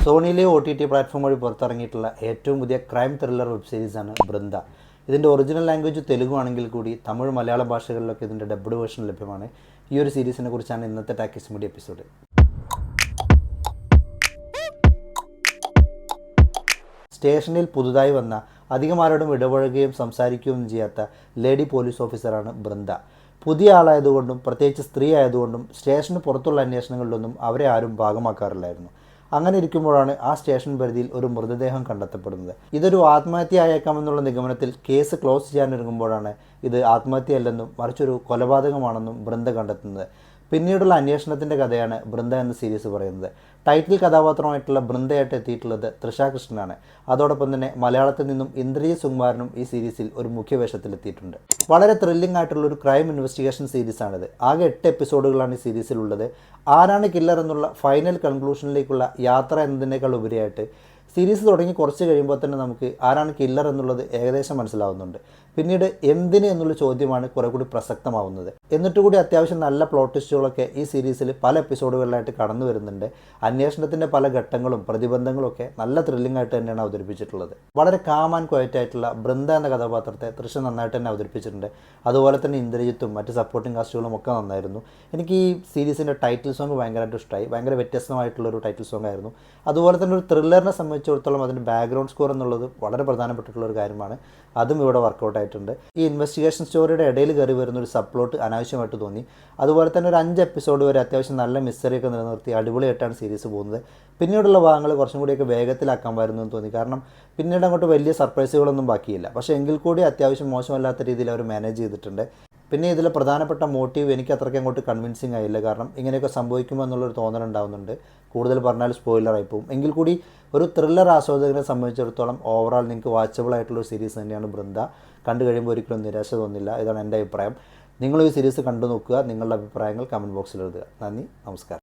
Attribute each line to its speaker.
Speaker 1: സോണിയിലെ OTT platform വഴി പുറത്തിറങ്ങിയിട്ടുള്ള ഏറ്റവും പുതിയ ക്രൈം ത്രില്ലർ വെബ് സീരീസാണ് ബൃന്ദ. ഇതിൻ്റെ ഒറിജിനൽ ലാംഗ്വേജ് തെലുഗു ആണെങ്കിൽ കൂടി തമിഴ്, മലയാള ഭാഷകളിലൊക്കെ ഇതിൻ്റെ ഡബ്ഡ് വേർഷൻ ലഭ്യമാണ്. ഈ ഒരു സീരീസിനെ കുറിച്ചാണ് ഇന്നത്തെ ടാക്കിസ് മീഡിയ എപ്പിസോഡ്. സ്റ്റേഷനിൽ പുതുതായി വന്ന അധികം ആരോടും ഇടപഴകുകയും സംസാരിക്കുകയും ചെയ്യാത്ത ലേഡി പോലീസ് ഓഫീസറാണ് ബൃന്ദ. പുതിയ ആളായതുകൊണ്ടും പ്രത്യേകിച്ച് സ്ത്രീ ആയതുകൊണ്ടും സ്റ്റേഷന് പുറത്തുള്ള അന്വേഷണങ്ങളിലൊന്നും അവരെ ആരും ഭാഗമാക്കാറില്ലായിരുന്നു. അങ്ങനെ ഇരിക്കുമ്പോഴാണ് ആ സ്റ്റേഷൻ പരിധിയിൽ ഒരു മൃതദേഹം കണ്ടെത്തപ്പെടുന്നത്. ഇതൊരു ആത്മഹത്യ ആയേക്കാമെന്നുള്ള നിഗമനത്തിൽ കേസ് ക്ലോസ് ചെയ്യാനൊരുങ്ങുമ്പോഴാണ് ഇത് ആത്മഹത്യയല്ലെന്നും മറിച്ചൊരു കൊലപാതകമാണെന്നും ബൃന്ദ കണ്ടെത്തുന്നത്. പിന്നീടുള്ള അന്വേഷണത്തിൻ്റെ കഥയാണ് ബൃന്ദ എന്ന സീരീസ് പറയുന്നത്. ടൈറ്റിൽ കഥാപാത്രമായിട്ടുള്ള ബൃന്ദയായിട്ട് എത്തിയിട്ടുള്ളത് തൃഷ കൃഷ്ണനാണ്. അതോടൊപ്പം തന്നെ മലയാളത്തിൽ നിന്നും ഇന്ദ്രജിത് സുകുമാരനും ഈ സീരീസിൽ ഒരു മുഖ്യ വേഷത്തിലെത്തിയിട്ടുണ്ട്. വളരെ ത്രില്ലിംഗ് ആയിട്ടുള്ളൊരു ക്രൈം ഇൻവെസ്റ്റിഗേഷൻ സീരീസാണിത്. ആകെ 8 എപ്പിസോഡുകളാണ് ഈ സീരീസിലുള്ളത്. ആരാണ് കില്ലർ എന്നുള്ള ഫൈനൽ കൺക്ലൂഷനിലേക്കുള്ള യാത്ര എന്നതിനേക്കാൾ ഉപരിയായിട്ട് സീരീസ് തുടങ്ങി കുറച്ച് കഴിയുമ്പോൾ തന്നെ നമുക്ക് ആരാണ് കില്ലർ എന്നുള്ളത് ഏകദേശം മനസ്സിലാവുന്നുണ്ട്. പിന്നീട് എന്തിന് എന്നുള്ള ചോദ്യമാണ് കുറെ കൂടി പ്രസക്തമാവുന്നത്. എന്നിട്ട് കൂടി അത്യാവശ്യം നല്ല പ്ലോട്ട് ട്വിസ്റ്റുകളൊക്കെ ഈ സീരീസിൽ പല എപ്പിസോഡുകളിലായിട്ട് കടന്നു വരുന്നുണ്ട്. അന്വേഷണത്തിൻ്റെ പല ഘട്ടങ്ങളും പ്രതിബന്ധങ്ങളും ഒക്കെ നല്ല ത്രില്ലിംഗ് ആയിട്ട് തന്നെയാണ് അവതരിപ്പിച്ചിട്ടുള്ളത്. വളരെ കാം ആൻഡ് ക്വയറ്റ് ആയിട്ടുള്ള ബൃന്ദ എന്ന കഥാപാത്രത്തെ തൃഷ നന്നായിട്ട് തന്നെ അവതരിപ്പിച്ചിട്ടുണ്ട്. അതുപോലെ തന്നെ ഇന്ദ്രജിത്തും മറ്റ് സപ്പോർട്ടിംഗ് കാസ്റ്റുകളും ഒക്കെ നന്നായിരുന്നു. എനിക്ക് ഈ സീരീസിൻ്റെ ടൈറ്റിൽ സോങ് ഭയങ്കരമായിട്ട് ഇഷ്ടമായി. ഭയങ്കര വ്യത്യസ്തമായിട്ടുള്ളൊരു ടൈറ്റിൽ സോങ് ആയിരുന്നു. അതുപോലെ തന്നെ ഒരു ത്രില്ലറിനെ സംബന്ധിച്ചിടത്തോളം അതിൻ്റെ ബാക്ക്ഗ്രൗണ്ട് സ്കോർ എന്നുള്ളത് വളരെ പ്രധാനപ്പെട്ടിട്ടുള്ളൊരു കാര്യമാണ്. അതും ഇവിടെ വർക്കൗട്ട് ആയിട്ടുണ്ട്. ഈ ഇൻവെസ്റ്റിഗേഷൻ സ്റ്റോറിയുടെ ഇടയിൽ കയറി വരുന്ന ഒരു സബ് പ്ലോട്ട് അനാവശ്യമായിട്ട് തോന്നി. അതുപോലെ തന്നെ ഒരു 5 എപ്പിസോഡ് വരെ അത്യാവശ്യം നല്ല മിസ്റ്ററിയൊക്കെ നിലനിർത്തി അടിപൊളിയായിട്ടാണ് സീരീസ് പോകുന്നത്. പിന്നീടുള്ള ഭാഗങ്ങൾ കുറച്ചും കൂടിയൊക്കെ വേഗത്തിലാക്കാമായിരുന്നു എന്ന് തോന്നി. കാരണം പിന്നീട് അങ്ങോട്ട് വലിയ സർപ്രൈസുകളൊന്നും ബാക്കിയില്ല. പക്ഷേ എങ്കിൽ കൂടി അത്യാവശ്യം മോശമല്ലാത്ത രീതിയിൽ അവർ മാനേജ് ചെയ്തിട്ടുണ്ട്. പിന്നെ ഇതിലെ പ്രധാനപ്പെട്ട മോട്ടീവ് എനിക്ക് അത്രയ്ക്ക് അങ്ങോട്ട് കൺവിൻസിങ് ആയില്ല. കാരണം ഇങ്ങനെയൊക്കെ സംഭവിക്കുമോ എന്നുള്ളൊരു തോന്നലുണ്ടാകുന്നുണ്ട്. കൂടുതൽ പറഞ്ഞാൽ സ്പോയിലറായി പോകും. എങ്കിൽ കൂടി ഒരു ത്രില്ലർ ആസ്വാദകനെ സംബന്ധിച്ചിടത്തോളം ഓവറോൾ നിങ്ങൾക്ക് വാച്ചബിൾ ആയിട്ടുള്ള സീരീസ് തന്നെയാണ് ബൃന്ദ. കണ്ടു കഴിയുമ്പോൾ ഒരിക്കലും നിരാശ തോന്നില്ല. ഇതാണ് എൻ്റെ അഭിപ്രായം. നിങ്ങൾ ഈ സീരീസ് കണ്ടു നോക്കുക. നിങ്ങളുടെ അഭിപ്രായങ്ങൾ കമൻറ്റ് ബോക്സിൽ എഴുതുക. നന്ദി, നമസ്കാരം.